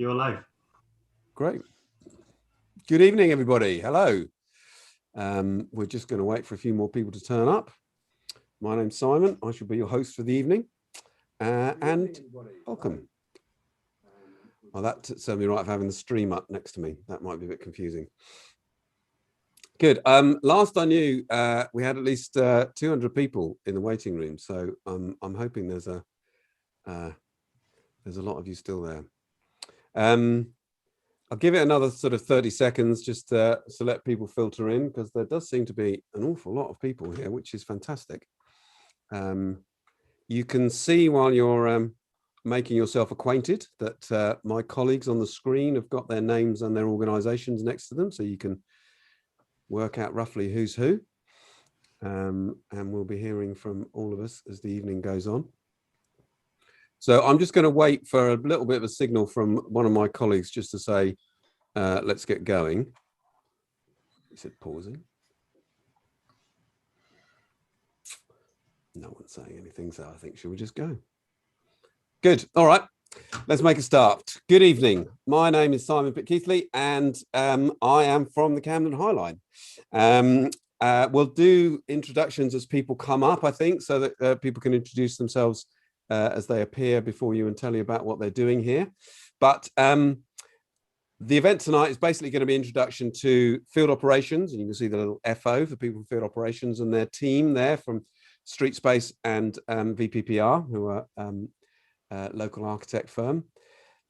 You're live. Great. Good evening, everybody. Hello. We're just going to wait for a few more people to turn up. My name's Simon. I shall be your host for the evening. And welcome. Well, that served me right for having the stream up next to me. That might be a bit confusing. Good. Last I knew, we had at least 200 people in the waiting room. So I'm hoping there's a lot of you still there. I'll give it another sort of 30 seconds just to let people filter in, because there does seem to be an awful lot of people here, which is fantastic. You can see while you're making yourself acquainted that my colleagues on the screen have got their names and their organizations next to them, so you can work out roughly who's who. And we'll be hearing from all of us as the evening goes on. So I'm just going to wait for a little bit of a signal from one of my colleagues just to say, let's get going. He said pausing. No one's saying anything, so I think, should we just go? Good. All right. Let's make a start. Good evening. My name is Simon Pitt-Keithley, and I am from the Camden Highline. We'll do introductions as people come up, I think, so that people can introduce themselves as they appear before you and tell you about what they're doing here. But the event tonight is basically going to be introduction to field operations, and you can see the little FO for people from field operations and their team there from Street Space and VPPR, who are a local architect firm.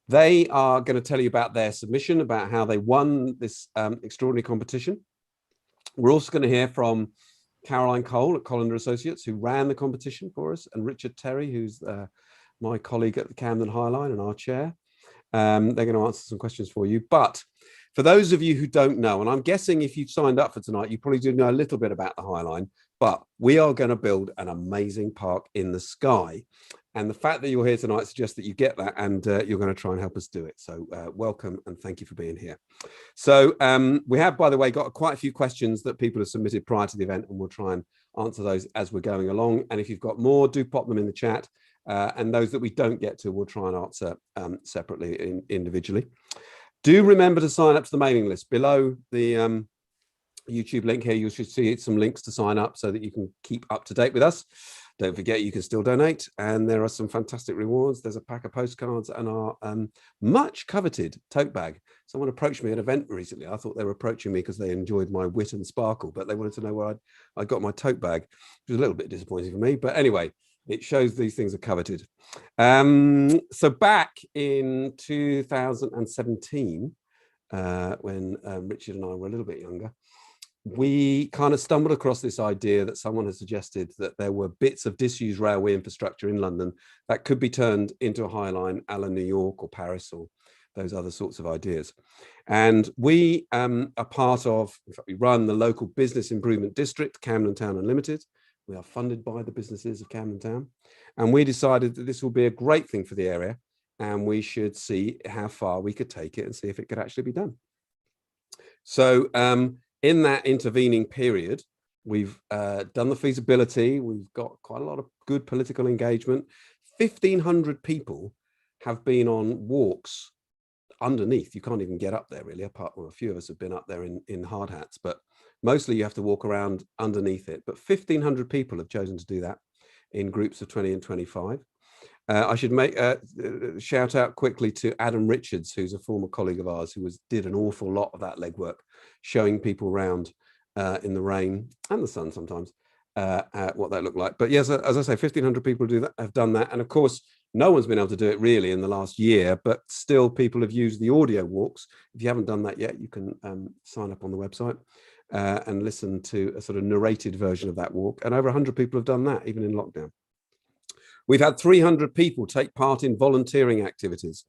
They are going to tell you about their submission, about how they won this extraordinary competition. We're also going to hear from Caroline Cole at Colander Associates, who ran the competition for us, and Richard Terry, who's my colleague at the Camden Highline and our chair. They're going to answer some questions for you. But for those of you who don't know, and I'm guessing if you've signed up for tonight, you probably do know a little bit about the Highline, but we are going to build an amazing park in the sky. And the fact that you're here tonight suggests that you get that, and you're going to try and help us do it. So welcome, and thank you for being here. So we have, by the way, got quite a few questions that people have submitted prior to the event, and we'll try and answer those as we're going along. And if you've got more, do pop them in the chat. And those that we don't get to, we'll try and answer separately, individually. Do remember to sign up to the mailing list. Below the YouTube link here, you should see some links to sign up so that you can keep up to date with us. Don't forget, you can still donate, and there are some fantastic rewards. There's a pack of postcards and our much coveted tote bag. Someone approached me at an event recently. I thought they were approaching me because they enjoyed my wit and sparkle, but they wanted to know where I got my tote bag, which was a little bit disappointing for me. But anyway, it shows these things are coveted. So back in 2017, when Richard and I were a little bit younger, we kind of stumbled across this idea that someone had suggested that there were bits of disused railway infrastructure in London that could be turned into a High Line a la New York or Paris or those other sorts of ideas. And we are part of, in fact, we run the local business improvement district, Camden Town Unlimited. We are funded by the businesses of Camden Town. And we decided that this will be a great thing for the area, and we should see how far we could take it and see if it could actually be done. So in that intervening period, we've done the feasibility. We've got quite a lot of good political engagement. 1,500 people have been on walks underneath. You can't even get up there, really, apart from a few of us have been up there in hard hats, but mostly you have to walk around underneath it. But 1,500 people have chosen to do that in groups of 20 and 25. I should make shout out quickly to Adam Richards, who's a former colleague of ours, who did an awful lot of that legwork, showing people around in the rain and the sun sometimes what that looked like. But yes, as I say, 1,500 people have done that. And of course, no one's been able to do it really in the last year, but still people have used the audio walks. If you haven't done that yet, you can sign up on the website and listen to a sort of narrated version of that walk. And over 100 people have done that, even in lockdown. We've had 300 people take part in volunteering activities.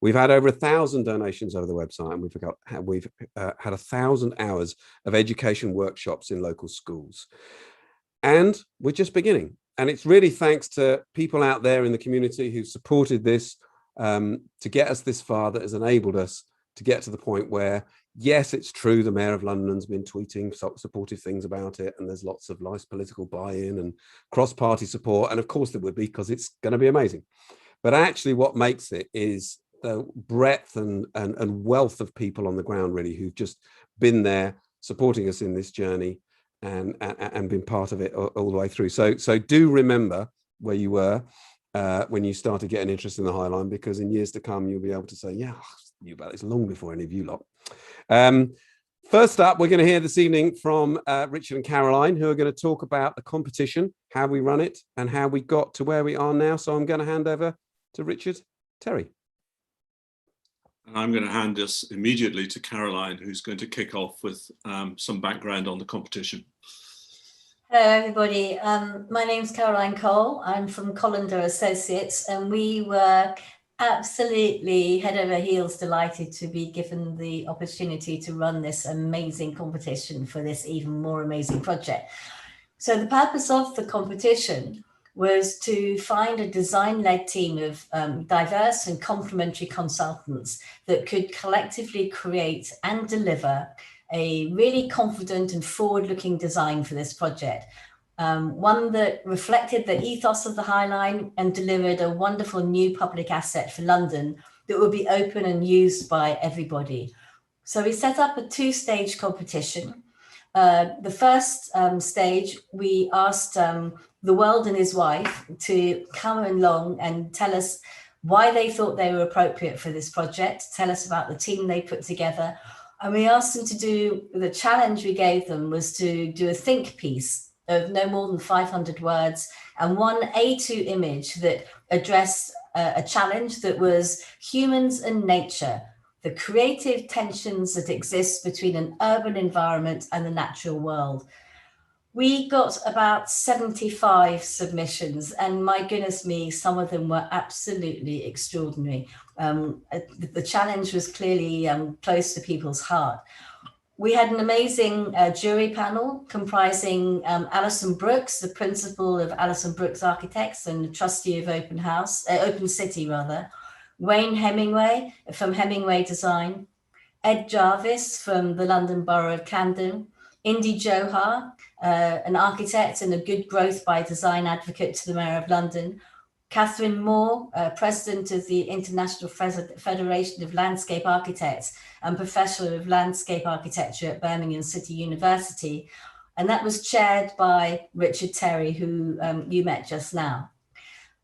We've had over 1,000 donations over the website, and we've had 1,000 hours of education workshops in local schools. And we're just beginning. And it's really thanks to people out there in the community who supported this to get us this far, that has enabled us to get to the point where, yes, it's true, the Mayor of London's been tweeting supportive things about it, and there's lots of nice political buy-in and cross-party support, and of course there would be, because it's going to be amazing. But actually what makes it is the breadth and wealth of people on the ground, really, who've just been there supporting us in this journey and been part of it all the way through. So do remember where you were when you started getting interest in the Highline, because in years to come, you'll be able to say, yeah, I knew about this long before any of you lot. First up, we're going to hear this evening from Richard and Caroline, who are going to talk about the competition, how we run it, and how we got to where we are now. So I'm going to hand over to Richard. Terry. And I'm going to hand this immediately to Caroline, who's going to kick off with some background on the competition. Hello, everybody. My name's Caroline Cole. I'm from Colander Associates, and we were absolutely head over heels delighted to be given the opportunity to run this amazing competition for this even more amazing project. So the purpose of the competition was to find a design-led team of diverse and complementary consultants that could collectively create and deliver a really confident and forward-looking design for this project. One that reflected the ethos of the Highline and delivered a wonderful new public asset for London that would be open and used by everybody. So we set up a two-stage competition. The first stage, we asked the world and his wife to come along and tell us why they thought they were appropriate for this project, tell us about the team they put together. And we asked them to do, the challenge we gave them was to do a think piece of no more than 500 words and one A2 image that addressed a challenge that was humans and nature, the creative tensions that exist between an urban environment and the natural world. We got about 75 submissions, and my goodness me, some of them were absolutely extraordinary. The challenge was clearly close to people's heart. We had an amazing jury panel comprising Alison Brooks, the principal of Alison Brooks Architects and trustee of Open City, Wayne Hemingway from Hemingway Design, Ed Jarvis from the London Borough of Camden, Indy Johar, an architect and a good growth by design advocate to the Mayor of London, Catherine Moore, President of the International Federation of Landscape Architects and Professor of Landscape Architecture at Birmingham City University. And that was chaired by Richard Terry, who you met just now.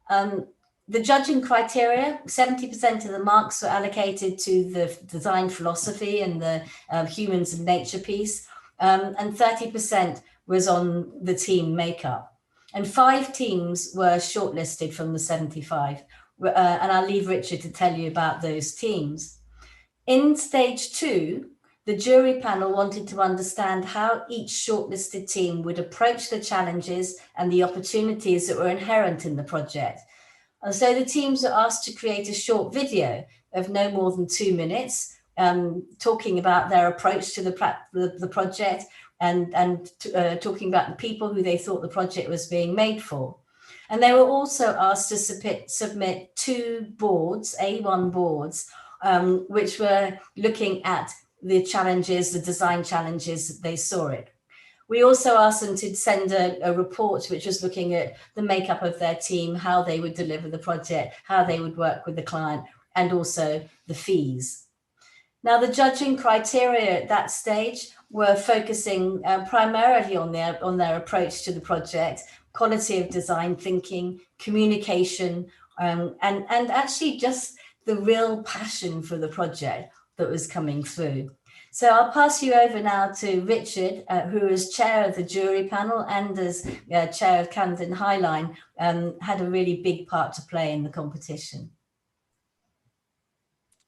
The judging criteria, 70% of the marks were allocated to the design philosophy and the humans and nature piece, and 30% was on the team makeup. And 5 teams were shortlisted from the 75. And I'll leave Richard to tell you about those teams. In stage 2, the jury panel wanted to understand how each shortlisted team would approach the challenges and the opportunities that were inherent in the project. And so the teams were asked to create a short video of no more than 2 minutes, talking about their approach to the project, and talking about the people who they thought the project was being made for. And they were also asked to submit 2 boards, A1 boards, which were looking at the challenges, the design challenges that they saw it. We also asked them to send a report which was looking at the makeup of their team, how they would deliver the project, how they would work with the client, and also the fees. Now, the judging criteria at that stage were focusing primarily on their approach to the project, quality of design thinking, communication, and actually just the real passion for the project that was coming through. So I'll pass you over now to Richard, who is chair of the jury panel and as chair of Camden Highline, had a really big part to play in the competition.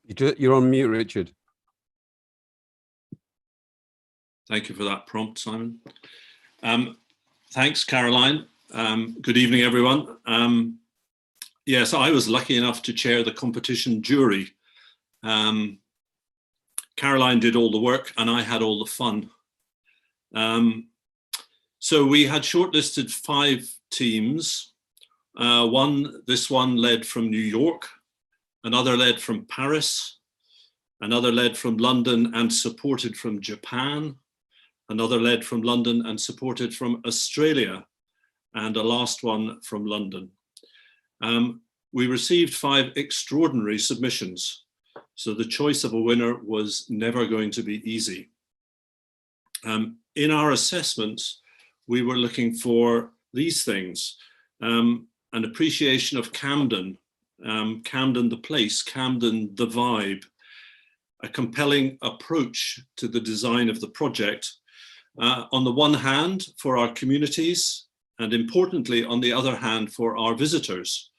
You're on mute, Richard. Thank you for that prompt, Simon. Thanks, Caroline. Good evening, everyone. Yes, I was lucky enough to chair the competition jury. Caroline did all the work and I had all the fun. So we had shortlisted 5 teams. This one led from New York, another led from Paris, another led from London and supported from Japan, another led from London and supported from Australia, and a last one from London. We received 5 extraordinary submissions. So the choice of a winner was never going to be easy. In our assessments, we were looking for these things: an appreciation of Camden, Camden the place, Camden the vibe, a compelling approach to the design of the project. On the one hand, for our communities, and importantly, on the other hand, for our visitors.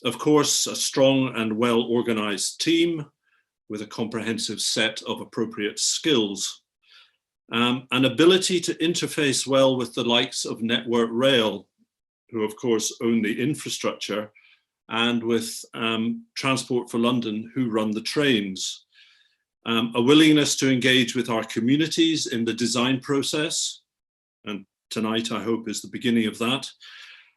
Of course, a strong and well-organized team with a comprehensive set of appropriate skills. An ability to interface well with the likes of Network Rail, who of course own the infrastructure, and with Transport for London, who run the trains. A willingness to engage with our communities in the design process, and tonight I hope is the beginning of that.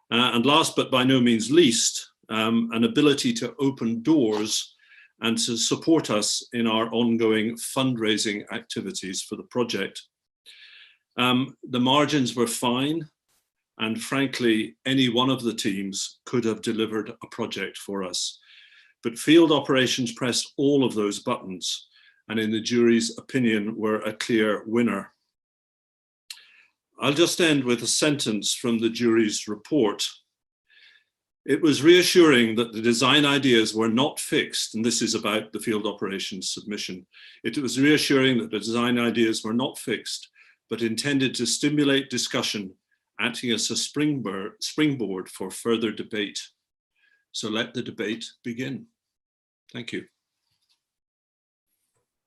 And last but by no means least, an ability to open doors and to support us in our ongoing fundraising activities for the project. The margins were fine, and frankly, any one of the teams could have delivered a project for us. But field operations pressed all of those buttons, and in the jury's opinion, were a clear winner. I'll just end with a sentence from the jury's report. It was reassuring that the design ideas were not fixed, and this is about the field operations submission. It was reassuring that the design ideas were not fixed, but intended to stimulate discussion, acting as a springboard for further debate. So let the debate begin. Thank you.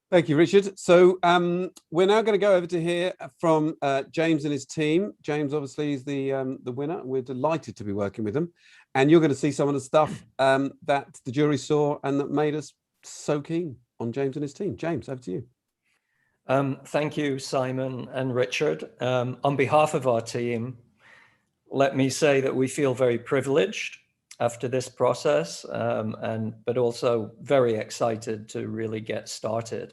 Thank you, Richard. So we're now going to go over to hear from James and his team. James obviously is the winner. We're delighted to be working with them. And you're going to see some of the stuff that the jury saw and that made us so keen on James and his team. James, over to you. Thank you, Simon and Richard. On behalf of our team, let me say that we feel very privileged after this process, but also very excited to really get started.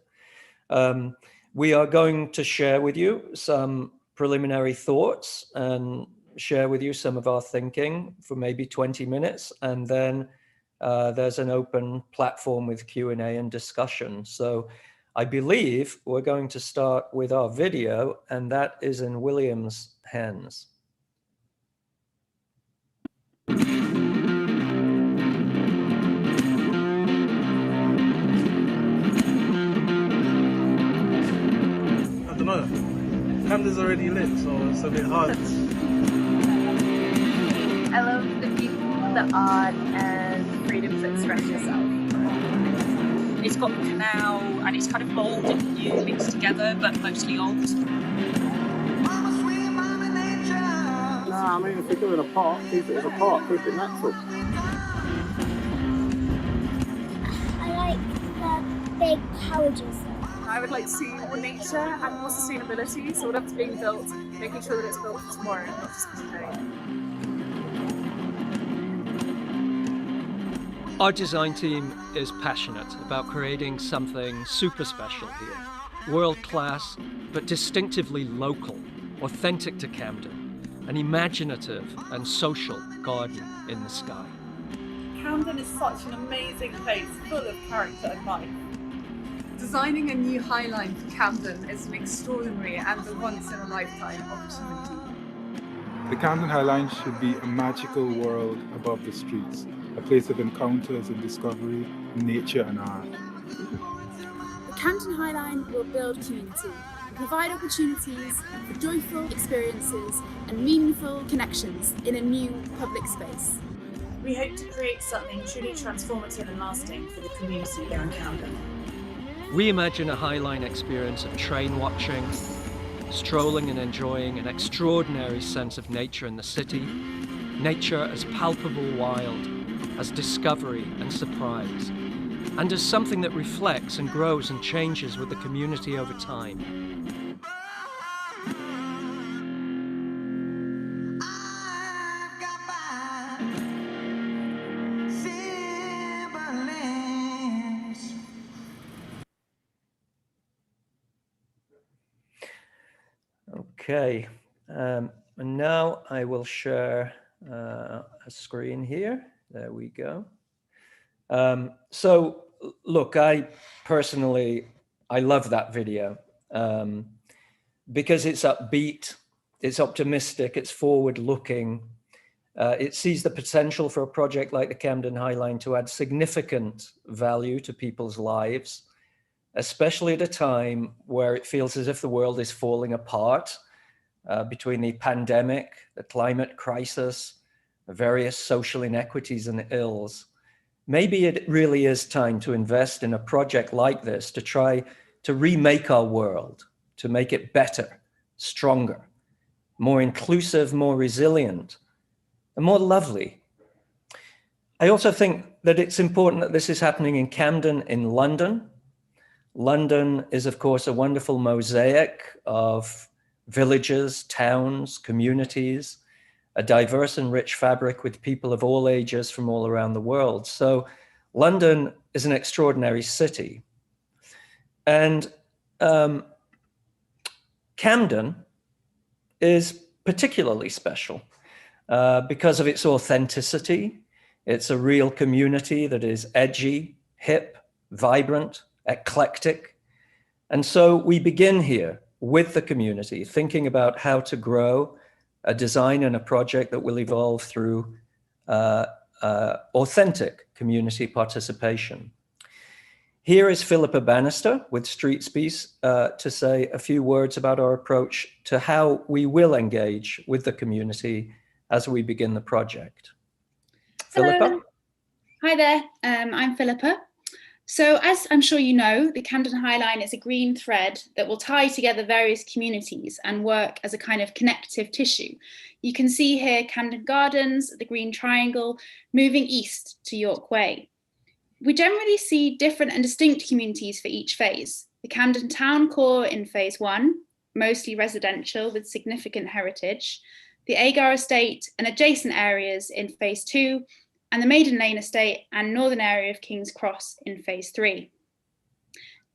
We are going to share with you some preliminary thoughts and share with you some of our thinking for maybe 20 minutes. And then there's an open platform with Q&A and discussion. So I believe we're going to start with our video, and that is in William's hands. I don't know. Camden's already lit, so it's a bit hard. I love the people, the art, and freedom to express yourself. It's got the canal, and it's kind of old and new mixed together, but mostly old. Nah, I mean, if you're doing a park, keep it as a park, keep it natural. I like the big carriages. I would like to see more nature and more sustainability, so whatever's being built, making sure that it's built for tomorrow, not just for today. Our design team is passionate about creating something super special here. World-class, but distinctively local, authentic to Camden. An imaginative and social garden in the sky. Camden is such an amazing place, full of character and life. Designing a new Highline for Camden is an extraordinary and a once-in-a-lifetime opportunity. The Camden Highline should be a magical world above the streets, a place of encounters and discovery, nature and art. The Camden Highline will build community, provide opportunities for joyful experiences and meaningful connections in a new public space. We hope to create something truly transformative and lasting for the community here in Camden. We imagine a Highline experience of train watching, strolling and enjoying an extraordinary sense of nature in the city, nature as palpable wild, as discovery and surprise, and as something that reflects and grows and changes with the community over time. Okay, and now I will share a screen here. There we go. So look, I personally love that video because it's upbeat, it's optimistic, it's forward-looking. It sees the potential for a project like the Camden Highline to add significant value to people's lives, especially at a time where it feels as if the world is falling apart between the pandemic, the climate crisis, the various social inequities and ills. Maybe it really is time to invest in a project like this to try to remake our world, to make it better, stronger, more inclusive, more resilient, and more lovely. I also think that it's important that this is happening in Camden, in London. London is, of course, a wonderful mosaic of villages, towns, communities, a diverse and rich fabric with people of all ages from all around the world. So London is an extraordinary city. And Camden is particularly special because of its authenticity. It's a real community that is edgy, hip, vibrant, eclectic. And so we begin here with the community, thinking about how to grow a design and a project that will evolve through authentic community participation. Here is Philippa Bannister with Streetspace to say a few words about our approach to how we will engage with the community as we begin the project. Hello. Philippa? Hi there, I'm Philippa. So as I'm sure you know, the Camden Highline is a green thread that will tie together various communities and work as a kind of connective tissue. You can see here Camden Gardens, the Green Triangle, moving east to York Way. We generally see different and distinct communities for each phase. The Camden Town Core in phase 1, mostly residential with significant heritage, the Agar Estate and adjacent areas in phase 2, and the Maiden Lane Estate and northern area of King's Cross in phase 3.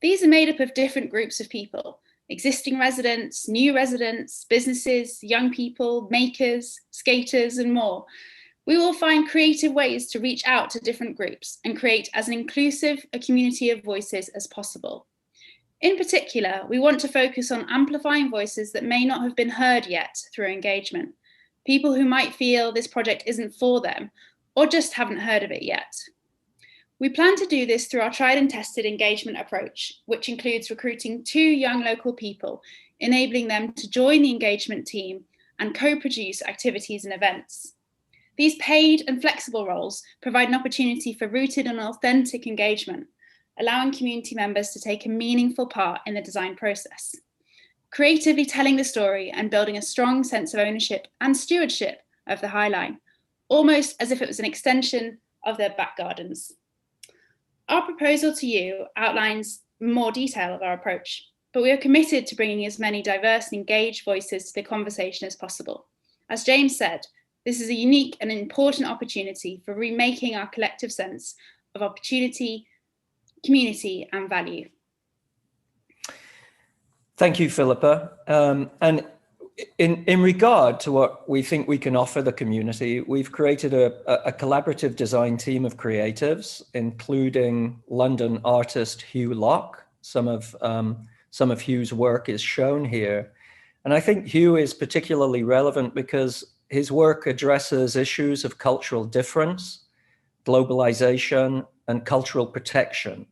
These are made up of different groups of people, existing residents, new residents, businesses, young people, makers, skaters, and more. We will find creative ways to reach out to different groups and create as an inclusive a community of voices as possible. In particular, we want to focus on amplifying voices that may not have been heard yet through engagement, people who might feel this project isn't for them or just haven't heard of it yet. We plan to do this through our tried and tested engagement approach, which includes recruiting 2 young local people, enabling them to join the engagement team and co-produce activities and events. These paid and flexible roles provide an opportunity for rooted and authentic engagement, allowing community members to take a meaningful part in the design process, creatively telling the story and building a strong sense of ownership and stewardship of the Highline, almost as if it was an extension of their back gardens. Our proposal to you outlines more detail of our approach, but we are committed to bringing as many diverse and engaged voices to the conversation as possible. As James said, this is a unique and important opportunity for remaking our collective sense of opportunity, community, and value. Thank you, Philippa. And in regard to what we think we can offer the community, we've created a collaborative design team of creatives, including London artist Hugh Locke. Some of Hugh's work is shown here. And I think Hugh is particularly relevant because his work addresses issues of cultural difference, globalization, and cultural protection.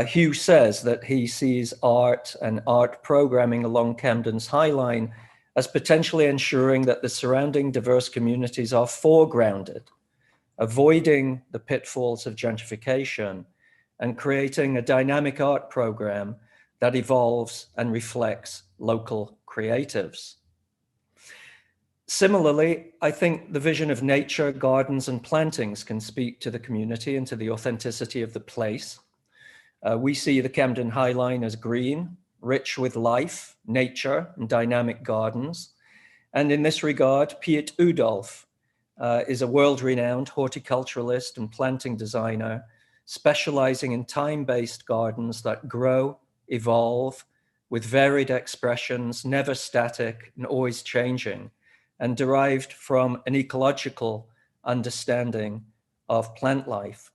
Hugh says that he sees art and art programming along Camden's Highline as potentially ensuring that the surrounding diverse communities are foregrounded, avoiding the pitfalls of gentrification, and creating a dynamic art program that evolves and reflects local creatives. Similarly, I think the vision of nature, gardens, and plantings can speak to the community and to the authenticity of the place. We see the Camden Highline as green, rich with life, nature, and dynamic gardens. And in this regard, Piet Udolf is a world-renowned horticulturalist and planting designer, specializing in time-based gardens that grow, evolve, with varied expressions, never static and always changing, and derived from an ecological understanding of plant life.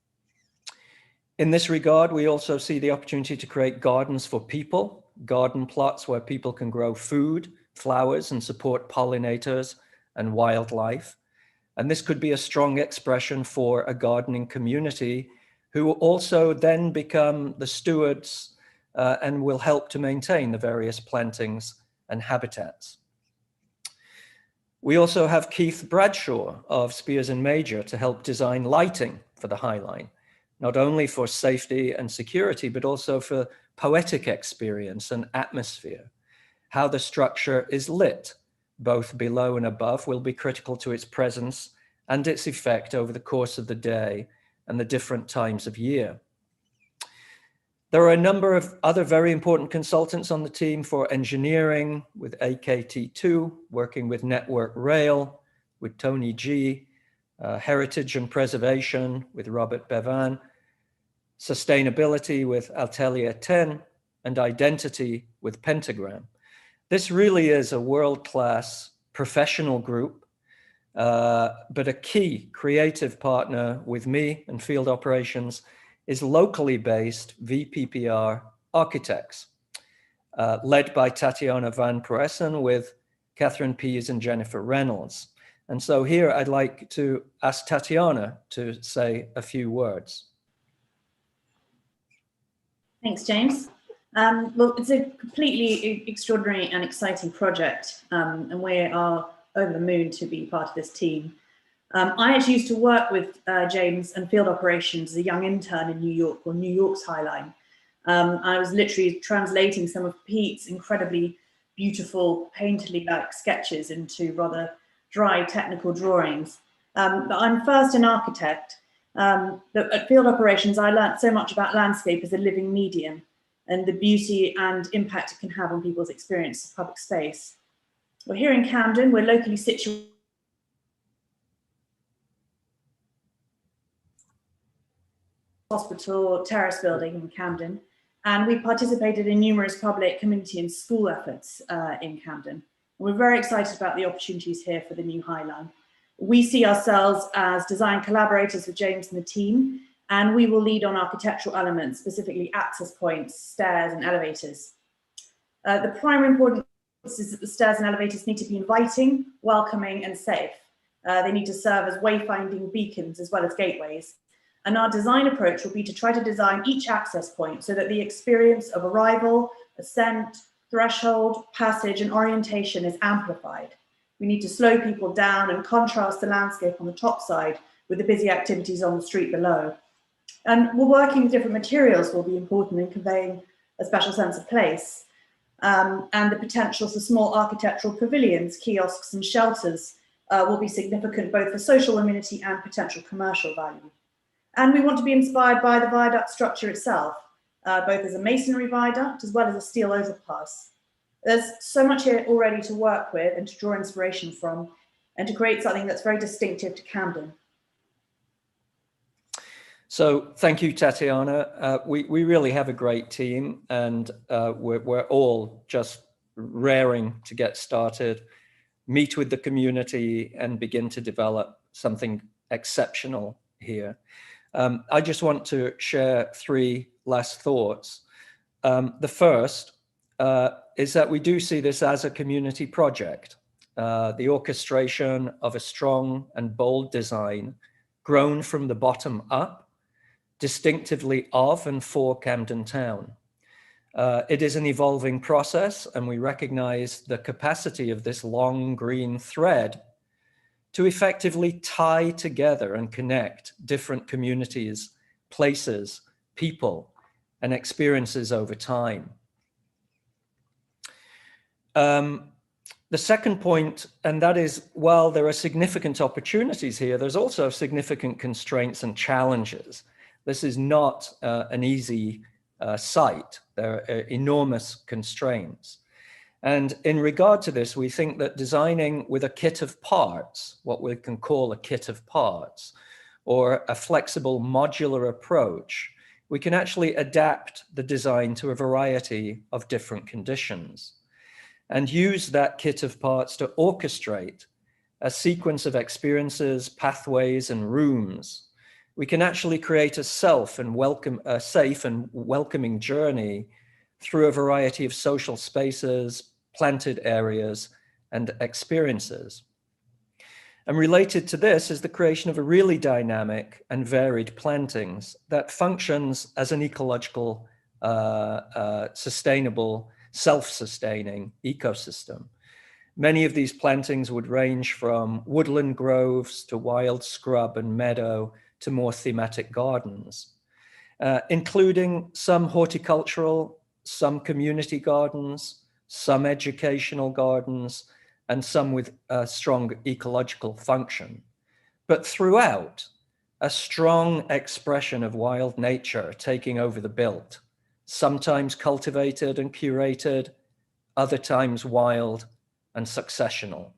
In this regard, we also see the opportunity to create gardens for people, garden plots where people can grow food, flowers, and support pollinators and wildlife. And this could be a strong expression for a gardening community who also then become the stewards and will help to maintain the various plantings and habitats. We also have Keith Bradshaw of Spears and Major to help design lighting for the High Line, not only for safety and security, but also for poetic experience and atmosphere. How the structure is lit, both below and above, will be critical to its presence and its effect over the course of the day and the different times of year. There are a number of other very important consultants on the team for engineering with AKT2, working with Network Rail, with Tony G, Heritage and Preservation with Robert Bevan, Sustainability with Atelier 10, and Identity with Pentagram. This really is a world-class professional group, but a key creative partner with me and field operations is locally based VPPR architects, led by Tatiana Van Proessen with Catherine Pease and Jennifer Reynolds. And so here I'd like to ask Tatiana to say a few words. Thanks, James. Well, it's a completely extraordinary and exciting project, and we are over the moon to be part of this team. I actually used to work with James and field operations as a young intern in New York, or New York's High Line. I was literally translating some of Pete's incredibly beautiful, painterly-like sketches into rather dry technical drawings. But I'm first an architect. At field operations, I learned so much about landscape as a living medium and the beauty and impact it can have on people's experience of public space. Well, here in Camden, we're locally situated hospital terrace building in Camden, and we participated in numerous public, community and school efforts in Camden. And we're very excited about the opportunities here for the new High Line. We see ourselves as design collaborators with James and the team, and we will lead on architectural elements, specifically access points, stairs and elevators. The primary importance is that the stairs and elevators need to be inviting, welcoming and safe. They need to serve as wayfinding beacons as well as gateways. And our design approach will be to try to design each access point so that the experience of arrival, ascent, threshold, passage, and orientation is amplified. We need to slow people down and contrast the landscape on the top side with the busy activities on the street below. And we're working with different materials will be important in conveying a special sense of place. And the potential for small architectural pavilions, kiosks, and shelters will be significant both for social amenity and potential commercial value. And we want to be inspired by the viaduct structure itself, both as a masonry viaduct as well as a steel overpass. There's so much here already to work with and to draw inspiration from, and to create something that's very distinctive to Camden. So thank you, Tatiana. We really have a great team, and we're all just raring to get started, meet with the community and begin to develop something exceptional here. I just want to share three last thoughts. The first is that we do see this as a community project, the orchestration of a strong and bold design grown from the bottom up, distinctively of and for Camden Town. It is an evolving process, and we recognize the capacity of this long green thread to effectively tie together and connect different communities, places, people, and experiences over time. The second point, and that is, while there are significant opportunities here, there's also significant constraints and challenges. This is not an easy site. There are enormous constraints. And in regard to this, we think that designing with a kit of parts, what we can call a kit of parts, or a flexible modular approach, we can actually adapt the design to a variety of different conditions and use that kit of parts to orchestrate a sequence of experiences, pathways, and rooms we can actually create a safe and welcoming journey through a variety of social spaces, planted areas, and experiences. And related to this is the creation of a really dynamic and varied plantings that functions as an ecological, sustainable, self-sustaining ecosystem. Many of these plantings would range from woodland groves to wild scrub and meadow to more thematic gardens, including some horticultural, some community gardens, some educational gardens, and some with a strong ecological function. But throughout, a strong expression of wild nature taking over the built, sometimes cultivated and curated, other times wild and successional.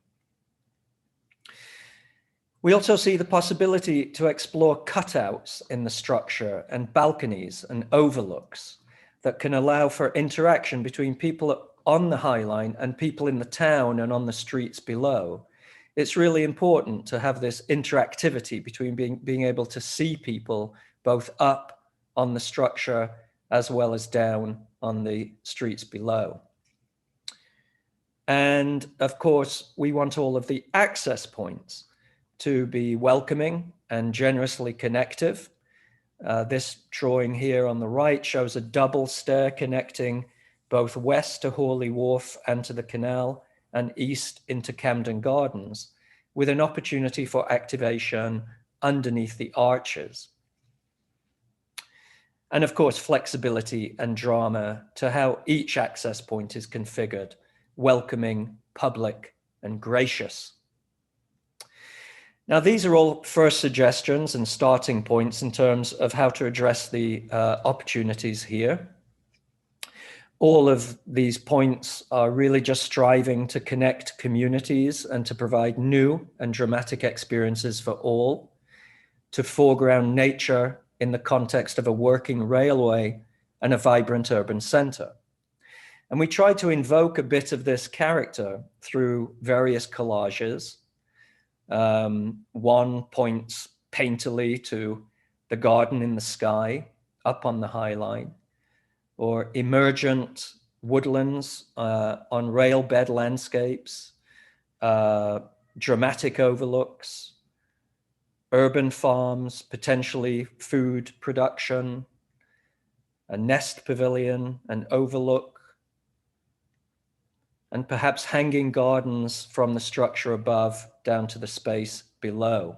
We also see the possibility to explore cutouts in the structure and balconies and overlooks that can allow for interaction between people on the High Line and people in the town and on the streets below. It's really important to have this interactivity between being able to see people both up on the structure as well as down on the streets below. And of course, we want all of the access points to be welcoming and generously connective. This drawing here on the right shows a double stair connecting both west to Hawley Wharf and to the canal and east into Camden Gardens, with an opportunity for activation underneath the arches. And of course, flexibility and drama to how each access point is configured, welcoming, public, and gracious. Now, these are all first suggestions and starting points in terms of how to address the opportunities here. All of these points are really just striving to connect communities and to provide new and dramatic experiences for all, to foreground nature in the context of a working railway and a vibrant urban centre. And we try to invoke a bit of this character through various collages. One points painterly to the garden in the sky up on the High Line, or emergent woodlands on rail bed landscapes, dramatic overlooks, urban farms, potentially food production, a nest pavilion, an overlook, and perhaps hanging gardens from the structure above down to the space below.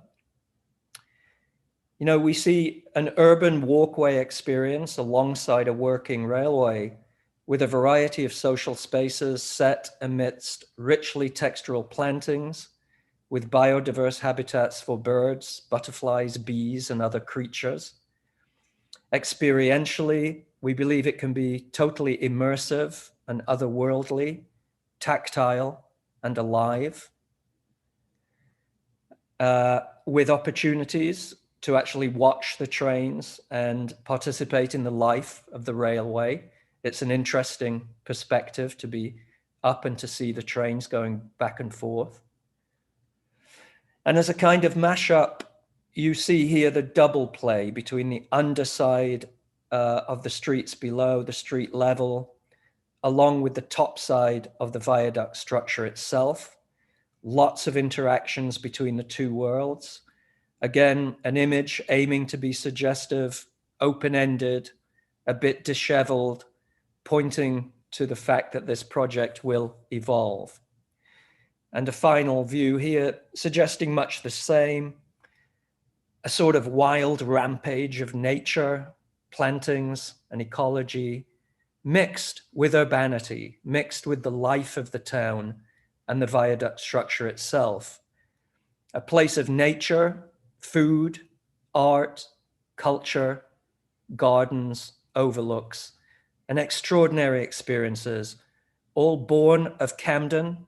You know, we see an urban walkway experience alongside a working railway with a variety of social spaces set amidst richly textural plantings with biodiverse habitats for birds, butterflies, bees, and other creatures. Experientially, we believe it can be totally immersive and otherworldly, tactile and alive, with opportunities to actually watch the trains and participate in the life of the railway. It's an interesting perspective to be up and to see the trains going back and forth. And as a kind of mashup, you see here the double play between the underside of the streets below, the street level, along with the top side of the viaduct structure itself. Lots of interactions between the two worlds. Again, an image aiming to be suggestive, open-ended, a bit disheveled, pointing to the fact that this project will evolve. And a final view here suggesting much the same, a sort of wild rampage of nature, plantings, and ecology, mixed with urbanity, mixed with the life of the town and the viaduct structure itself. A place of nature, food, art, culture, gardens, overlooks, and extraordinary experiences, all born of Camden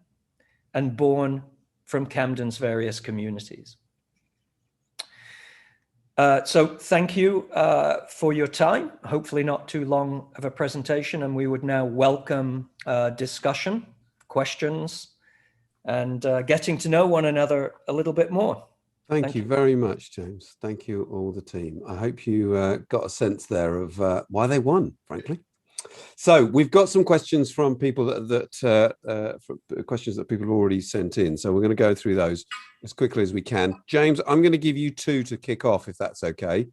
and born from Camden's various communities. So thank you for your time. Hopefully not too long of a presentation, and we would now welcome discussion, questions, and getting to know one another a little bit more. Thank you very much, James. Thank you, all the team. I hope you got a sense there of why they won, frankly. So we've got some questions from people questions that people have already sent in. So we're going to go through those as quickly as we can. James, I'm going to give you two to kick off, if that's okay.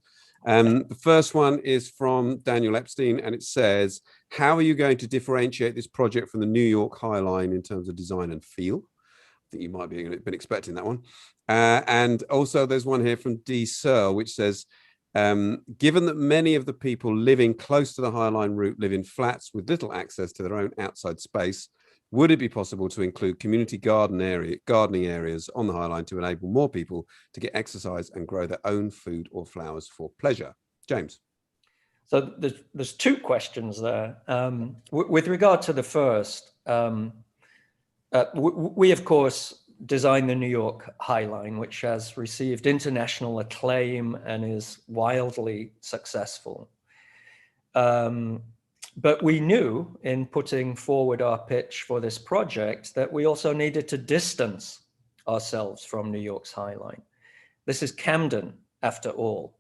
The first one is from Daniel Epstein, and it says, how are you going to differentiate this project from the New York High Line in terms of design and feel? I think you might be been expecting that one. And also there's one here from D. Searle, which says, given that many of the people living close to the High Line route live in flats with little access to their own outside space, would it be possible to include community gardening areas on the High Line to enable more people to get exercise and grow their own food or flowers for pleasure? James. So there's two questions there. With regard to the first, we of course designed the New York High Line, which has received international acclaim and is wildly successful. But we knew in putting forward our pitch for this project that we also needed to distance ourselves from New York's High Line. This is Camden, after all.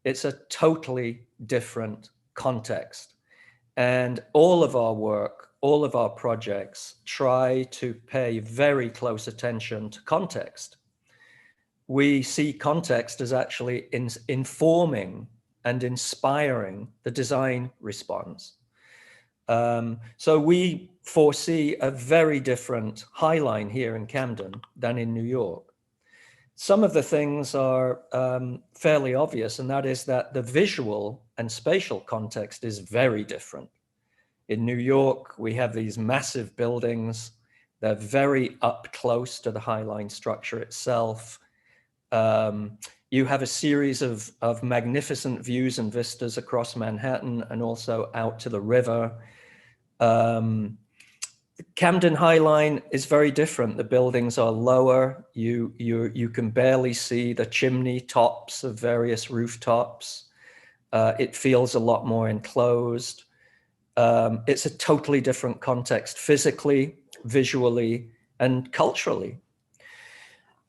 It's a totally different context. And all of our work, all of our projects try to pay very close attention to context. We see context as actually informing and inspiring the design response. So we foresee a very different High Line here in Camden than in New York. Some of the things are fairly obvious, and that is that the visual and spatial context is very different. In New York, we have these massive buildings. They're very up close to the High Line structure itself. You have a series of magnificent views and vistas across Manhattan and also out to the river. Camden High Line is very different. The buildings are lower. You can barely see the chimney tops of various rooftops. It feels a lot more enclosed. It's a totally different context, physically, visually, and culturally.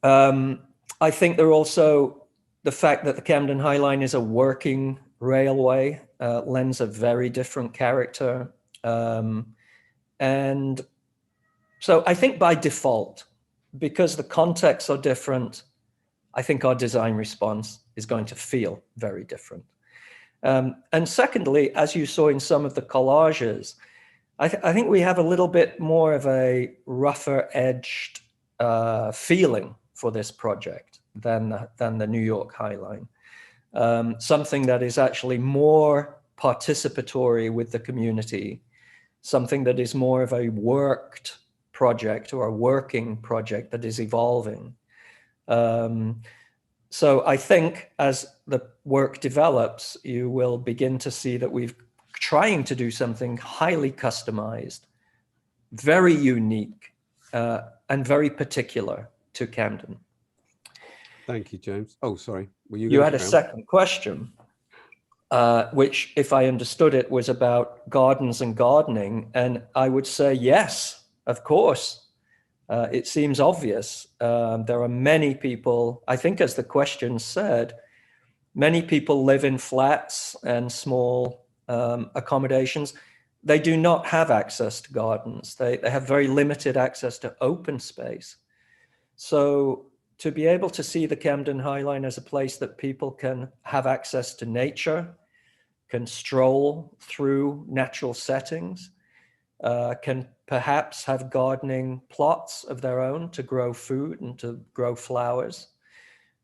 I think there also, the fact that the Camden High Line is a working railway lends a very different character. And so I think by default, because the contexts are different, I think our design response is going to feel very different. And secondly, as you saw in some of the collages, I think we have a little bit more of a rougher edged feeling for this project than the New York High Line. Something that is actually more participatory with the community, something that is more of a worked project or a working project that is evolving. So I think as the work develops, you will begin to see that we're trying to do something highly customized, very unique, and very particular to Camden. Thank you, James. Oh, sorry. You had a second question, which, if I understood it, was about gardens and gardening. And I would say, yes, of course. It seems obvious. There are many people, I think as the question said, many people live in flats and small accommodations. They do not have access to gardens. They have very limited access to open space. So to be able to see the Camden High Line as a place that people can have access to nature, can stroll through natural settings, can perhaps have gardening plots of their own to grow food and to grow flowers,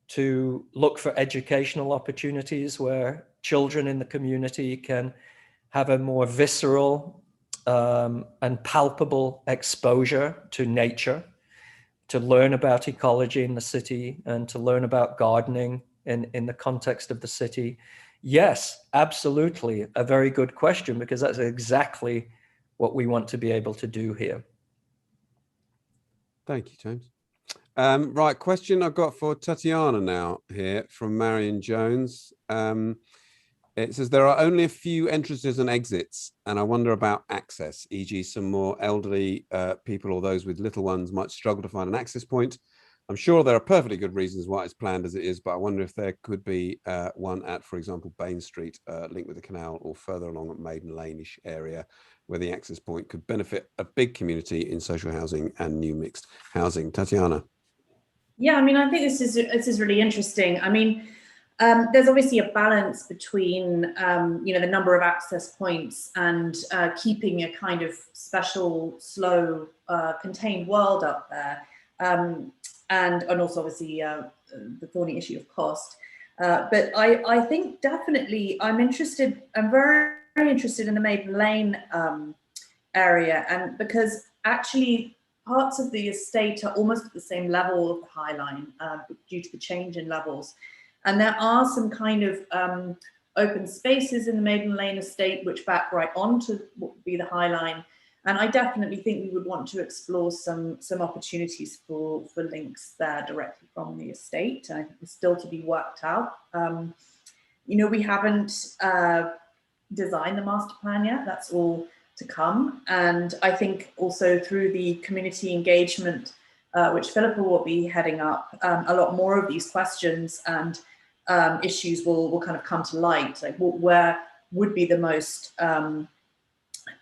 to look for educational opportunities where children in the community can have a more visceral and palpable exposure to nature, to learn about ecology in the city and to learn about gardening in the context of the city. Yes, absolutely. A very good question, because that's exactly what we want to be able to do here. Thank you, James. Right, question I've got for Tatiana now here from Marion Jones. It says, there are only a few entrances and exits, and I wonder about access, e.g. some more elderly people or those with little ones might struggle to find an access point. I'm sure there are perfectly good reasons why it's planned as it is, but I wonder if there could be one at, for example, Bain Street, linked with the canal, or further along at Maiden Lane-ish area, where the access point could benefit a big community in social housing and new mixed housing. Tatiana. Yeah, I mean, I think this is really interesting. I mean, there's obviously a balance between, the number of access points and keeping a kind of special, slow, contained world up there. And also obviously the thorny issue of cost. But I think definitely I'm very, very interested in the Maiden Lane area, and because actually parts of the estate are almost at the same level of the High Line due to the change in levels. And there are some kind of open spaces in the Maiden Lane estate which back right onto what would be the High Line. And I definitely think we would want to explore some opportunities for links there directly from the estate. I think it's still to be worked out. We haven't designed the master plan yet. That's all to come. And I think also through the community engagement, which Philippa will be heading up, a lot more of these questions and issues will kind of come to light. Like where would be the most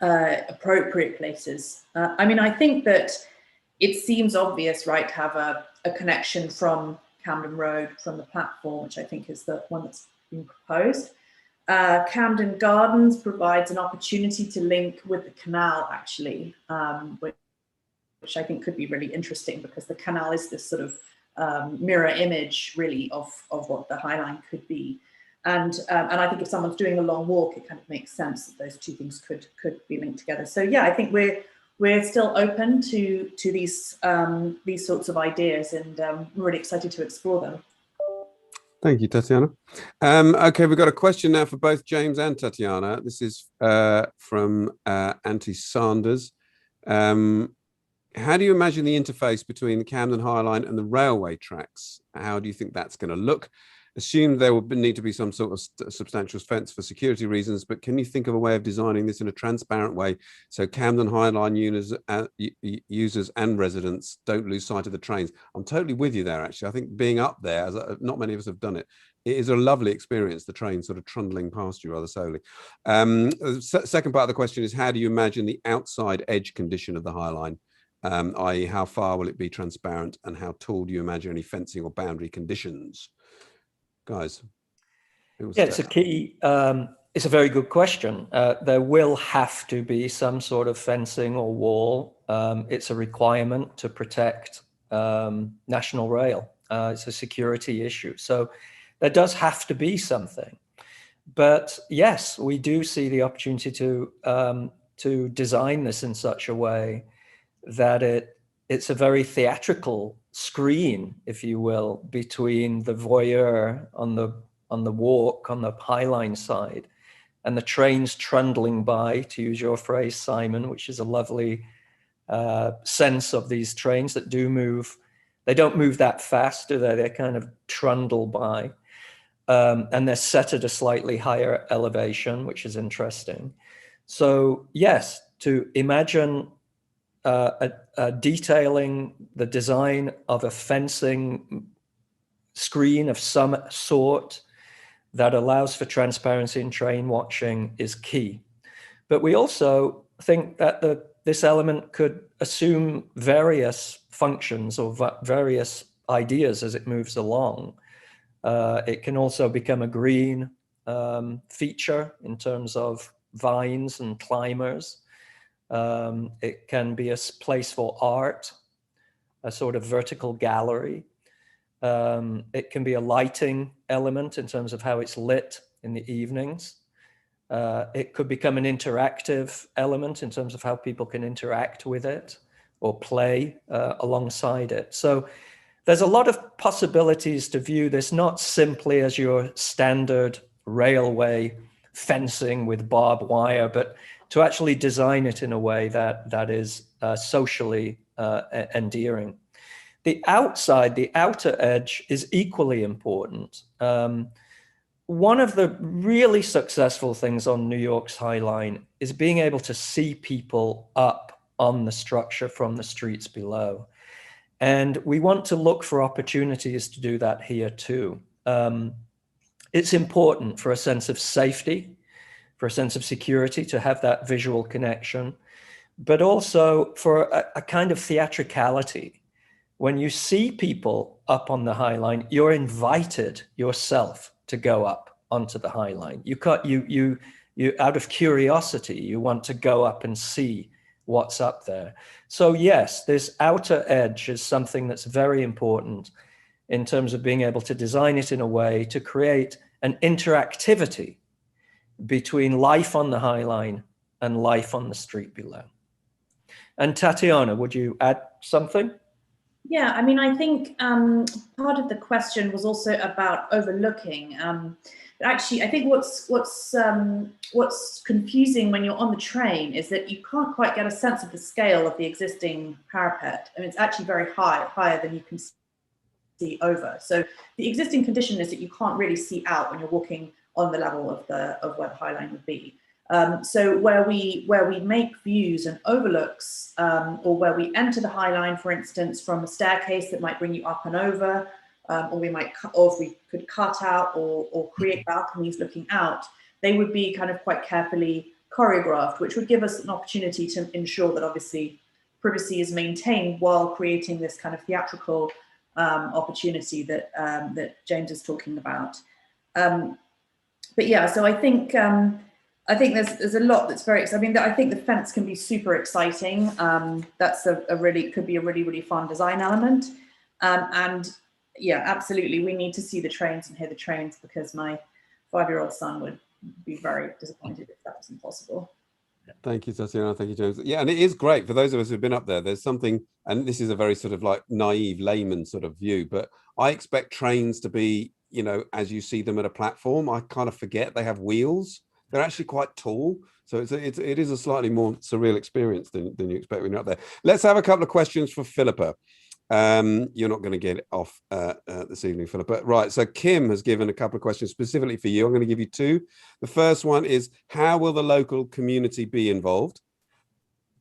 appropriate places. I think that it seems obvious, right, to have a connection from Camden Road from the platform, which I think is the one that's been proposed. Camden Gardens provides an opportunity to link with the canal, actually, which I think could be really interesting, because the canal is this sort of mirror image, really, of what the High Line could be. And I think if someone's doing a long walk, it kind of makes sense that those two things could be linked together. So yeah, I think we're still open to these sorts of ideas, and we're really excited to explore them. Thank you, Tatiana. Okay, we've got a question now for both James and Tatiana. This is from Auntie Sanders. How do you imagine the interface between the Camden High Line and the railway tracks? How do you think that's going to look? Assume there will need to be some sort of substantial fence for security reasons, but can you think of a way of designing this in a transparent way so Camden High Line users and residents don't lose sight of the trains? I'm totally with you there, actually. I think being up there, as not many of us have done it, it is a lovely experience, the train sort of trundling past you rather slowly. Second part of the question is, how do you imagine the outside edge condition of the High Line? I.e., how far will it be transparent, and how tall do you imagine any fencing or boundary conditions? Guys, yeah, it's it's a very good question. There will have to be some sort of fencing or wall. It's a requirement to protect National Rail. It's a security issue. So there does have to be something. But yes, we do see the opportunity to design this in such a way that it's a very theatrical screen, if you will, between the voyeur on the walk on the High Line side and the trains trundling by, to use your phrase, Simon, which is a lovely sense of these trains that do move. They don't move that fast, do they? They kind of trundle by. And they're set at a slightly higher elevation, which is interesting. So yes, to imagine detailing the design of a fencing screen of some sort that allows for transparency in train watching is key. But we also think that this element could assume various functions or various ideas as it moves along. It can also become a green feature in terms of vines and climbers. It can be a place for art, a sort of vertical gallery. It can be a lighting element in terms of how it's lit in the evenings. It could become an interactive element in terms of how people can interact with it or play alongside it. So there's a lot of possibilities to view this not simply as your standard railway fencing with barbed wire, but to actually design it in a way that is socially endearing. The outside, the outer edge is equally important. One of the really successful things on New York's High Line is being able to see people up on the structure from the streets below. And we want to look for opportunities to do that here too. It's important for a sense of safety, for a sense of security, to have that visual connection, but also for a kind of theatricality. When you see people up on the High Line, you're invited yourself to go up onto the High Line. You out of curiosity, you want to go up and see what's up there. So yes, this outer edge is something that's very important in terms of being able to design it in a way to create an interactivity between life on the High Line and life on the street below. And Tatiana, would you add something? Yeah, I mean, I think part of the question was also about overlooking. Actually, I think what's confusing when you're on the train is that you can't quite get a sense of the scale of the existing parapet. I mean, it's actually very high, higher than you can see over. So the existing condition is that you can't really see out when you're walking on the level of where the High Line would be. So where we make views and overlooks, or where we enter the High Line, for instance, from a staircase that might bring you up and over, or if we could cut out or create balconies looking out, they would be kind of quite carefully choreographed, which would give us an opportunity to ensure that obviously privacy is maintained while creating this kind of theatrical opportunity that James is talking about. But yeah, so I think there's a lot that's very exciting. I mean, I think the fence can be super exciting. That's could be a really fun design element. And yeah, absolutely, we need to see the trains and hear the trains, because my 5-year-old son would be very disappointed if that wasn't possible. Thank you, Tatiana. Thank you, James. Yeah, and it is great for those of us who've been up there. There's something, and this is a very sort of like naive layman sort of view, but I expect trains to be, you know, as you see them at a platform. I kind of forget they have wheels. They're actually quite tall, so it is a slightly more surreal experience than you expect when you're up there. Let's have a couple of questions for Philippa. You're not going to get it off this evening, Philippa. Right, so Kim has given a couple of questions specifically for you. I'm going to give you two. The first one is, how will the local community be involved?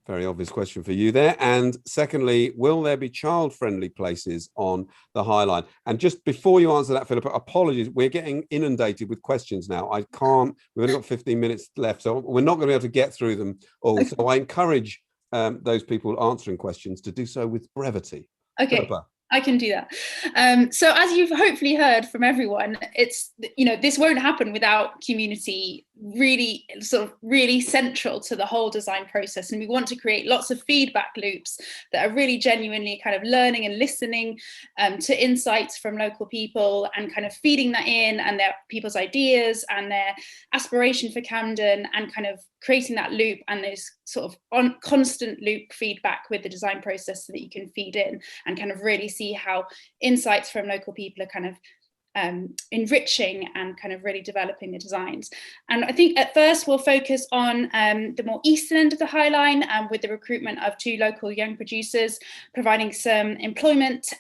Very obvious question for you there. And secondly, will there be child-friendly places on the High Line? And just before you answer that, Philippa, apologies, we're getting inundated with questions now. We've only got 15 minutes left, so we're not going to be able to get through them all. Okay. So I encourage those people answering questions to do so with brevity. Okay. Philippa. I can do that. So as you've hopefully heard from everyone, it's, you know, this won't happen without community really central to the whole design process. And we want to create lots of feedback loops that are really genuinely kind of learning and listening to insights from local people, and kind of feeding that in, and their people's ideas and their aspiration for Camden, and kind of creating that loop and this sort of constant loop feedback with the design process, so that you can feed in and kind of really see how insights from local people are kind of enriching and kind of really developing the designs. And I think at first we'll focus on the more eastern end of the High Line, with the recruitment of 2 local young producers, providing some employment,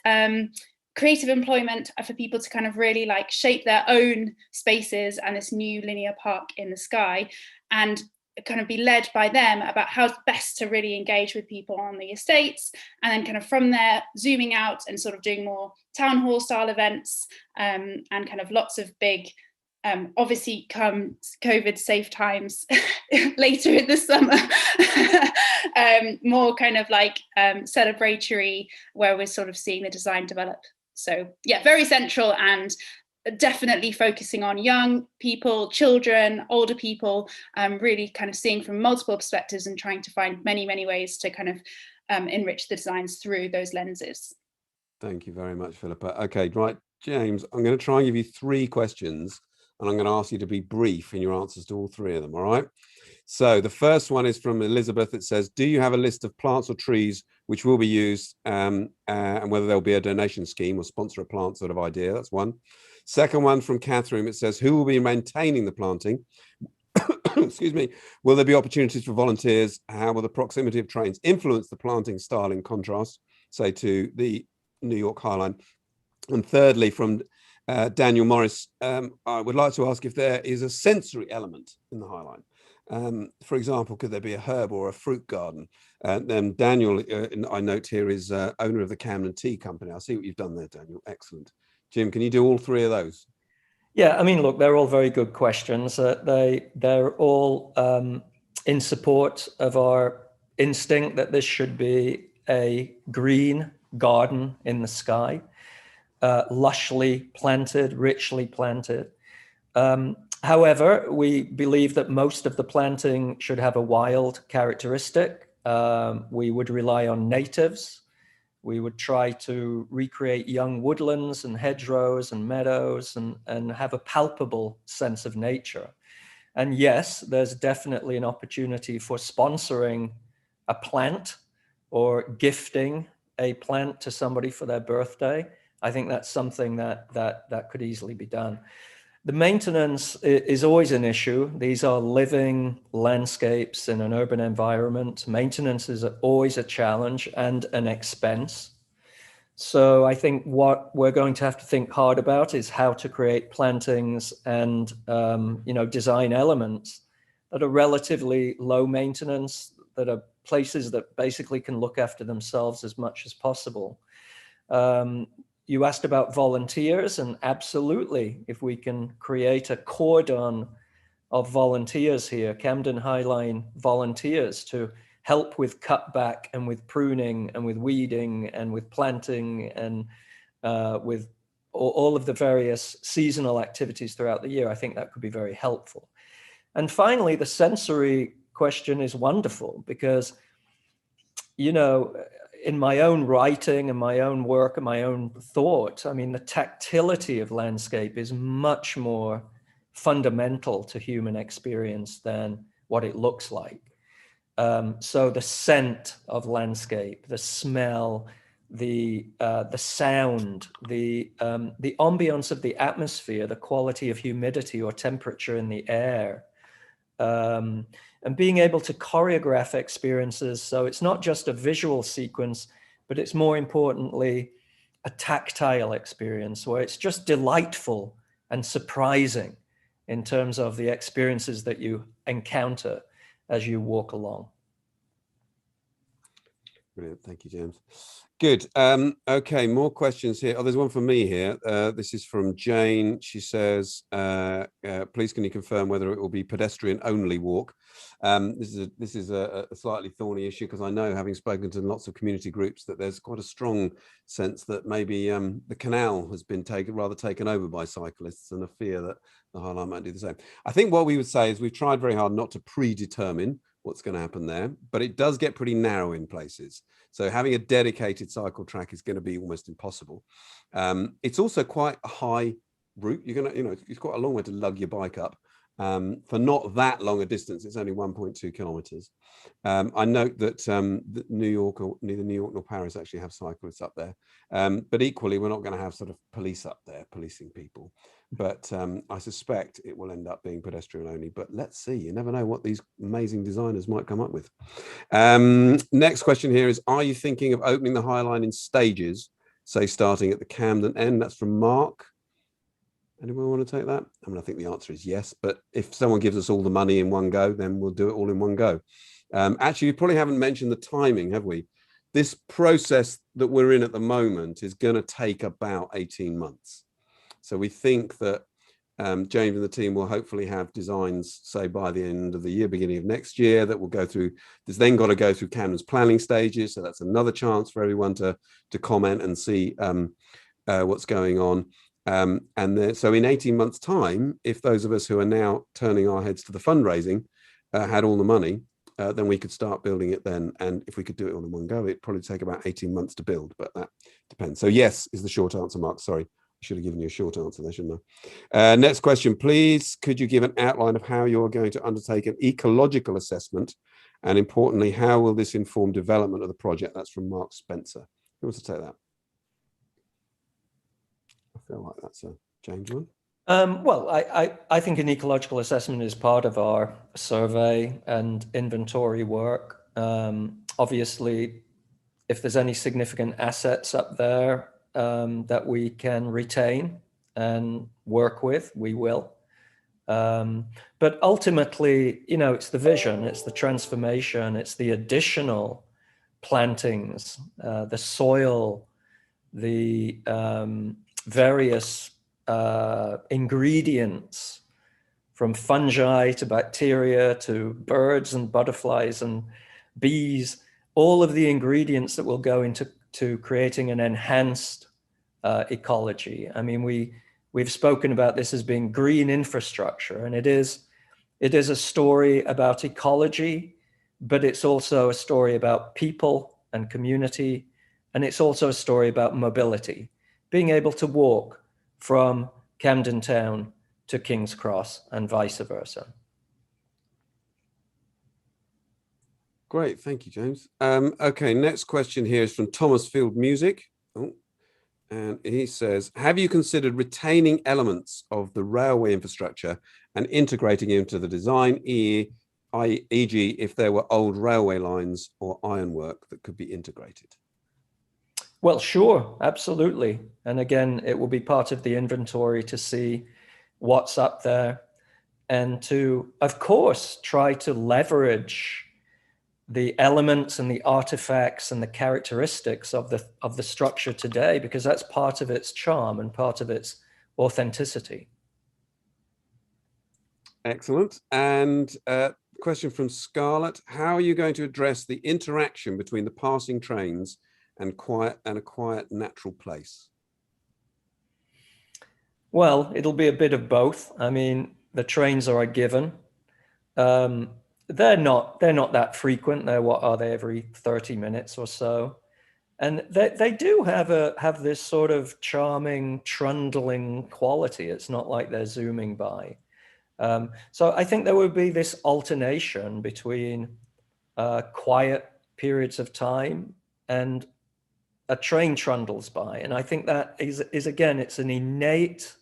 creative employment for people to kind of really like shape their own spaces and this new linear park in the sky, and kind of be led by them about how best to really engage with people on the estates, and then kind of from there zooming out and sort of doing more town hall style events, and kind of lots of big, obviously come COVID safe times later in the summer, more kind of like celebratory, where we're sort of seeing the design develop. So yeah, very central, and definitely focusing on young people, children, older people, really kind of seeing from multiple perspectives and trying to find many ways to kind of enrich the designs through those lenses. Thank you very much, Philippa. Okay, right, James, I'm going to try and give you 3 questions, and I'm going to ask you to be brief in your answers to all 3 of them, all right? So the first one is from Elizabeth. It says, do you have a list of plants or trees which will be used, and whether there'll be a donation scheme or sponsor a plant sort of idea? That's one. Second one from Catherine. It says, who will be maintaining the planting? Excuse me. Will there be opportunities for volunteers? How will the proximity of trains influence the planting style in contrast, say, to the New York High Line? And thirdly, from Daniel Morris, I would like to ask if there is a sensory element in the High Line. For example, could there be a herb or a fruit garden? And then Daniel, I note here, is owner of the Camden Tea Company. I see what you've done there, Daniel. Excellent. Jim, can you do all three of those? Yeah, I mean, look, they're all very good questions. They're all in support of our instinct that this should be a green garden in the sky, lushly planted, richly planted. However, we believe that most of the planting should have a wild characteristic. We would rely on natives. We would try to recreate young woodlands and hedgerows and meadows and have a palpable sense of nature. And yes, there's definitely an opportunity for sponsoring a plant or gifting a plant to somebody for their birthday. I think that's something that could easily be done. The maintenance is always an issue. These are living landscapes in an urban environment. Maintenance is always a challenge and an expense. So I think what we're going to have to think hard about is how to create plantings and design elements that are relatively low maintenance, that are places that basically can look after themselves as much as possible. You asked about volunteers, and absolutely, if we can create a cordon of volunteers here, Camden Highline volunteers, to help with cutback and with pruning and with weeding and with planting and with all of the various seasonal activities throughout the year, I think that could be very helpful. And finally, the sensory question is wonderful because, in my own writing and my own work and my own thought, I mean, the tactility of landscape is much more fundamental to human experience than what it looks like. So the scent of landscape, the smell, the sound, the ambience of the atmosphere, the quality of humidity or temperature in the air, and being able to choreograph experiences. So it's not just a visual sequence, but it's more importantly, a tactile experience where it's just delightful and surprising in terms of the experiences that you encounter as you walk along. Brilliant. Thank you, James. Good. Okay, more questions here. Oh, there's one for me here. This is from Jane. She says, please can you confirm whether it will be pedestrian only walk? This is a slightly thorny issue because I know, having spoken to lots of community groups, that there's quite a strong sense that maybe the canal has been taken over by cyclists, and a fear that the High Line might do the same. I think what we would say is we've tried very hard not to predetermine what's going to happen there, but it does get pretty narrow in places. So having a dedicated cycle track is going to be almost impossible. It's also quite a high route. You're going to, it's quite a long way to lug your bike up. For not that long a distance, it's only 1.2 kilometers. I note that New York, or neither New York nor Paris actually have cyclists up there. But equally, we're not going to have sort of police up there policing people. But I suspect it will end up being pedestrian only. But let's see. You never know what these amazing designers might come up with. Next question here is, are you thinking of opening the High Line in stages, say starting at the Camden end? That's from Mark. Anyone want to take that? I mean, I think the answer is yes, but if someone gives us all the money in one go, then we'll do it all in one go. Actually, we probably haven't mentioned the timing, have we? This process that we're in at the moment is going to take about 18 months. So we think that James and the team will hopefully have designs, say, by the end of the year, beginning of next year, that will go through. There's then got to go through Camden's planning stages. So that's another chance for everyone to comment and see what's going on. So in 18 months' time, if those of us who are now turning our heads to the fundraising had all the money, then we could start building it then. And if we could do it all in one go, it'd probably take about 18 months to build, but that depends. So yes is the short answer, Mark. Sorry. I should have given you a short answer there, shouldn't I? Next question, please. Could you give an outline of how you're going to undertake an ecological assessment? And importantly, how will this inform development of the project? That's from Mark Spencer. Who wants to take that? I feel like that's a James one. Well, I think an ecological assessment is part of our survey and inventory work. Obviously, if there's any significant assets up there that we can retain and work with, we will. But ultimately, you know, it's the vision, it's the transformation, it's the additional plantings, the soil, the various ingredients, from fungi to bacteria to birds and butterflies and bees, all of the ingredients that will go into creating an enhanced ecology. I mean, we've spoken about this as being green infrastructure, and it is a story about ecology, but it's also a story about people and community, and it's also a story about mobility, being able to walk from Camden Town to King's Cross and vice versa. Great, thank you, James. Okay, next question here is from Thomas Field Music. Oh, and he says, have you considered retaining elements of the railway infrastructure and integrating into the design, e.g. if there were old railway lines or ironwork that could be integrated? Well, sure, absolutely. And again, it will be part of the inventory to see what's up there and to, of course, try to leverage the elements and the artifacts and the characteristics of the structure today, because that's part of its charm and part of its authenticity. Excellent. And question from Scarlett: how are you going to address the interaction between the passing trains and a quiet natural place? Well, it'll be a bit of both. I mean, the trains are a given. They're not that frequent. They're, what are they, every 30 minutes or so. And they do have this sort of charming trundling quality. It's not like they're zooming by. So I think there would be this alternation between quiet periods of time and a train trundles by. And I think that is again, it's an innate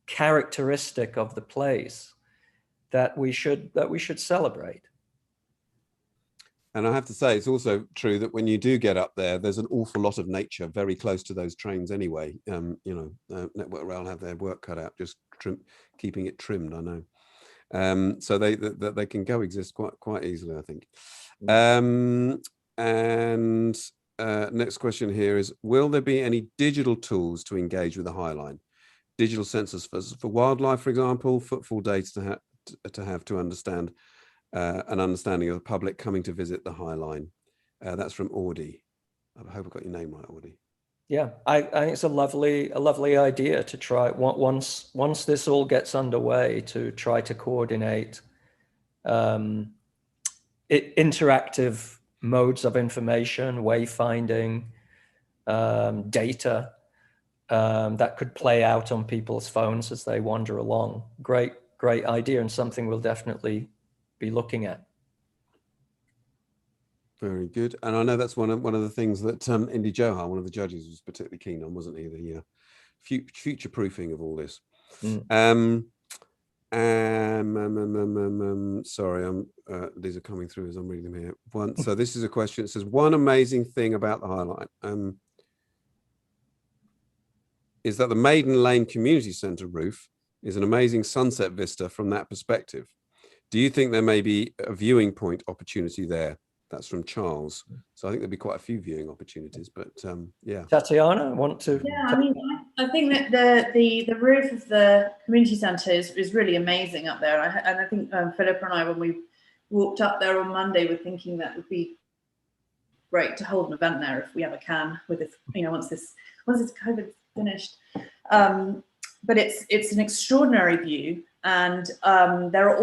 characteristic of the place that we should celebrate. And I have to say, it's also true that when you do get up there, there's an awful lot of nature very close to those trains anyway. You know, Network Rail have their work cut out, just keeping it trimmed, I know. So they can coexist quite easily, I think. And next question here is, will there be any digital tools to engage with the High Line? Digital sensors for wildlife, for example, footfall data to understand an understanding of the public coming to visit the High Line. That's from Audie. I hope I got your name right, Audie. Yeah, I think it's a lovely idea to try once this all gets underway, to try to coordinate interactive modes of information, wayfinding, data that could play out on people's phones as they wander along. Great idea, and something we'll definitely be looking at. Very good. And I know that's one of the things that Indy Johar, one of the judges, was particularly keen on, wasn't he? The future proofing of all this. Sorry, these are coming through as I'm reading them here. So this is a question. It says, one amazing thing about the High Line is that the Maiden Lane Community Centre roof is an amazing sunset vista from that perspective. Do you think there may be a viewing point opportunity there? That's from Charles. So I think there'll be quite a few viewing opportunities, but yeah. Tatiana, want to? Yeah, I mean, I think that the roof of the community centre is really amazing up there. And I think Philippa and I, when we walked up there on Monday, were thinking that would be great to hold an event there if we ever can, with this, you know, once this COVID's finished. But it's an extraordinary view. And there's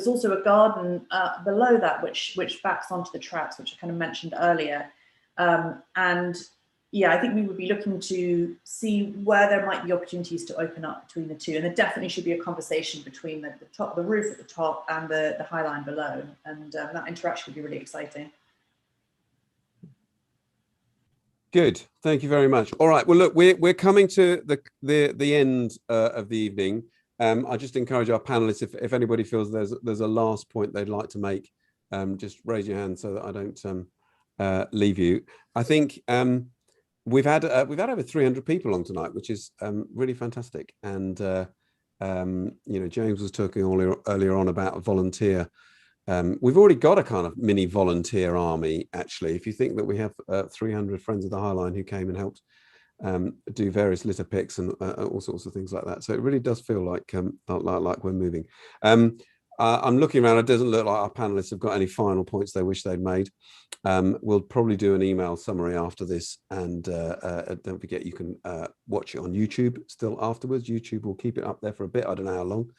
also a garden below that which backs onto the tracks, which I kind of mentioned earlier. And yeah, I think we would be looking to see where there might be opportunities to open up between the two. And there definitely should be a conversation between the roof at the top and the High Line below. And that interaction would be really exciting. Good, thank you very much. All right, well, look, we're coming to the end of the evening. I just encourage our panelists, if anybody feels there's a last point they'd like to make, just raise your hand so that I don't leave you. I think we've had over 300 people on tonight, which is really fantastic, and James was talking earlier on about volunteer. We've already got a kind of mini volunteer army, actually. If you think that we have 300 friends of the Highline who came and helped do various litter picks and all sorts of things like that. So it really does feel like we're moving. I'm looking around. It doesn't look like our panelists have got any final points they wish they'd made. We'll probably do an email summary after this, and don't forget you can watch it on YouTube still afterwards. YouTube will keep it up there for a bit. I don't know how long,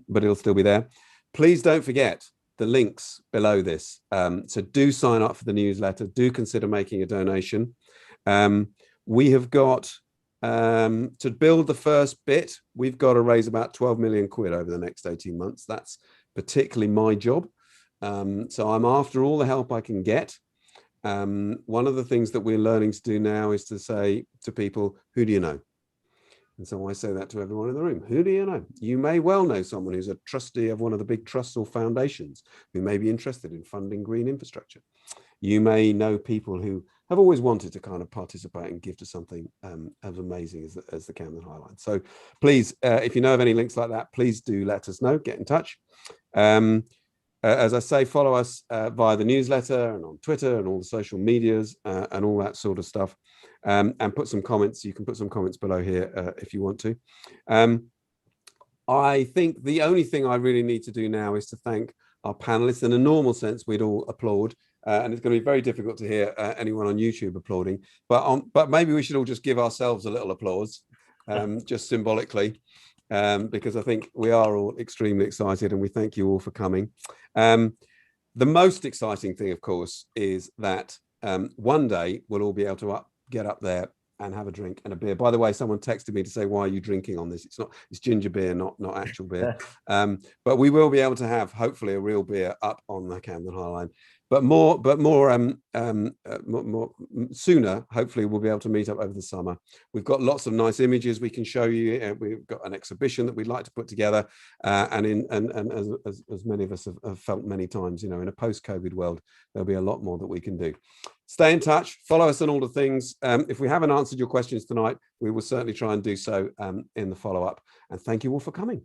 but it'll still be there. Please don't forget the links below this. So do sign up for the newsletter. Do consider making a donation. We have got, to build the first bit, we've got to raise about 12 million quid over the next 18 months. That's particularly my job. So I'm after all the help I can get. One of the things that we're learning to do now is to say to people, who do you know? And so I say that to everyone in the room. Who do you know? You may well know someone who's a trustee of one of the big trusts or foundations who may be interested in funding green infrastructure. You may know people who have always wanted to kind of participate and give to something as amazing as the Camden Highline. So please, if you know of any links like that, please do let us know, get in touch. As I say, follow us via the newsletter and on Twitter and all the social medias and all that sort of stuff. And put some comments. You can put some comments below here if you want to. I think the only thing I really need to do now is to thank our panelists. In a normal sense, we'd all applaud. And it's going to be very difficult to hear anyone on YouTube applauding. But maybe we should all just give ourselves a little applause, just symbolically. Because I think we are all extremely excited and we thank you all for coming. The most exciting thing, of course, is that one day we'll all be able to get up there and have a drink and a beer. By the way, someone texted me to say, why are you drinking on this? It's ginger beer, not actual beer. But we will be able to have hopefully a real beer up on the Camden Highline. But more sooner, hopefully we'll be able to meet up over the summer. We've got lots of nice images we can show you. We've got an exhibition that we'd like to put together, and as many of us have felt many times, in a post-COVID world, there'll be a lot more that we can do. Stay in touch, follow us on all the things. If we haven't answered your questions tonight, we will certainly try and do so in the follow-up. And thank you all for coming.